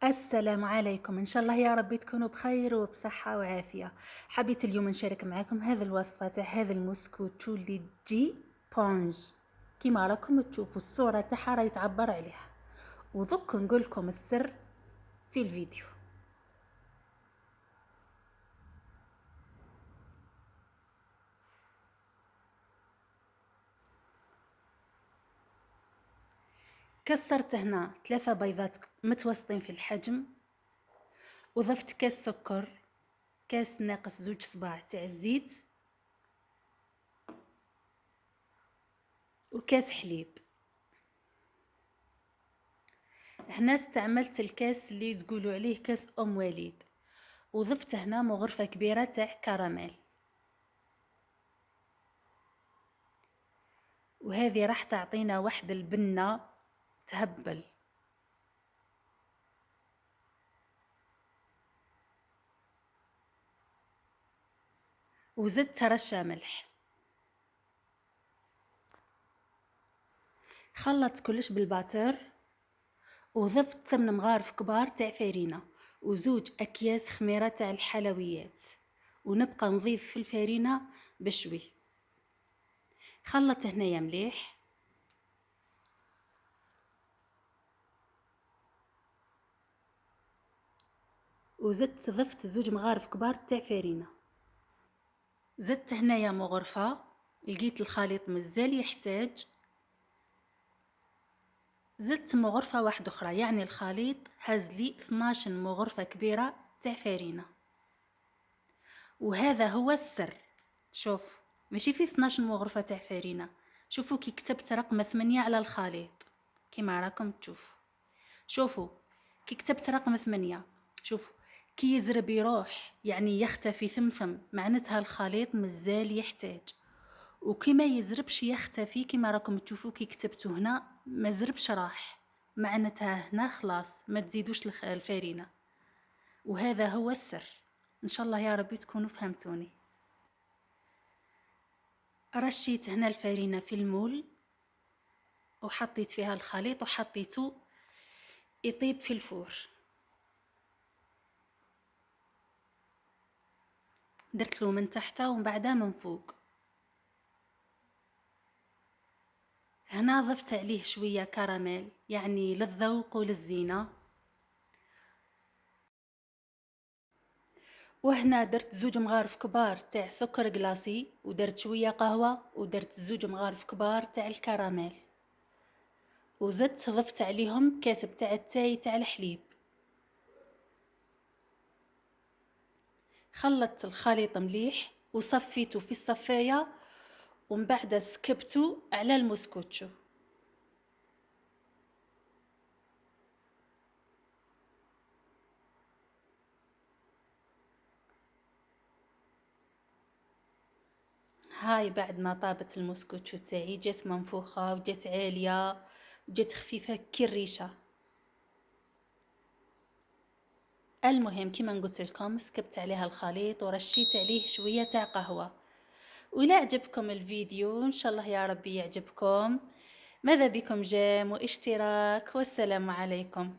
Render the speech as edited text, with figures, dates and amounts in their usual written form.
السلام عليكم، إن شاء الله يا ربي تكونوا بخير وبصحة وعافية. حبيت اليوم نشارك معكم هذه الوصفة تاع هذا المسكوتشو اللي تجي بونج. كيما راكم تشوفوا الصورة تاعها راهي تعبر عليها، وذوك نقول لكم السر في الفيديو. كسرت هنا 3 بيضات متوسطين في الحجم، وضفت كاس سكر، كاس ناقص 2 صباع تاع الزيت، وكاس حليب. هنا استعملت الكاس اللي تقولوا عليه كاس ام وليد، وضفت هنا مغرفة كبيرة تاع كراميل، وهذه راح تعطينا واحد البنة تهبل. وزدت رشة ملح. خلطت كلش بالباتر، وضفت 8 مغارف كبار تاع فرينة، وزوج اكياس خميرة تاع الحلويات، ونبقى نضيف في الفرينة بشوي. خلطت هنايا مليح، ضفت 2 مغارف كبار تاع فرينة. زدت هنايا مغرفة، لقيت الخليط مازال يحتاج، زدت مغرفة واحدة أخرى، يعني الخليط هز لي 12 مغرفة كبيرة تاع فرينة. وهذا هو السر. شوف، ماشي في 12 مغرفة تاع فرينة، شوفوا كي كتبت رقم 8 على الخليط كيما راكم تشوفوا. شوفوا كي كتبت رقم 8، شوفوا كي يزرب يروح يعني يختفي ثمثم، معناتها الخليط مازال يحتاج. وكي ما يزربش يختفي كيما راكم تشوفوا كي كتبتو هنا ما زربش راح، معناتها هنا خلاص ما تزيدوش الفرينة. وهذا هو السر. ان شاء الله يا ربي تكونوا فهمتوني. رشيت هنا الفرينة في المول، وحطيت فيها الخليط وحطيته يطيب في الفور. درت له من تحت ومن بعدها من فوق. هنا ضفت عليه شوية كراميل، يعني للذوق وللزينة. وهنا درت 2 مغارف كبار تاع سكر كلاصي، ودرت شوية قهوة، ودرت 2 مغارف كبار تاع الكراميل، وزدت ضفت عليهم كاس بتاع التاي تاع الحليب. خلطت الخليط مليح وصفيته في الصفاية، ومن بعد سكبته على المسكوتشو. هاي بعد ما طابت المسكوتشو تاعي جات منفوخة وجات عالية وجات خفيفة كالريشة. المهم كيما قلت لكم سكبت عليها الخليط ورشيت عليه شوية تاع قهوة. ولا عجبكم الفيديو ان شاء الله يا ربي يعجبكم. ماذا بكم جيم واشتراك، والسلام عليكم.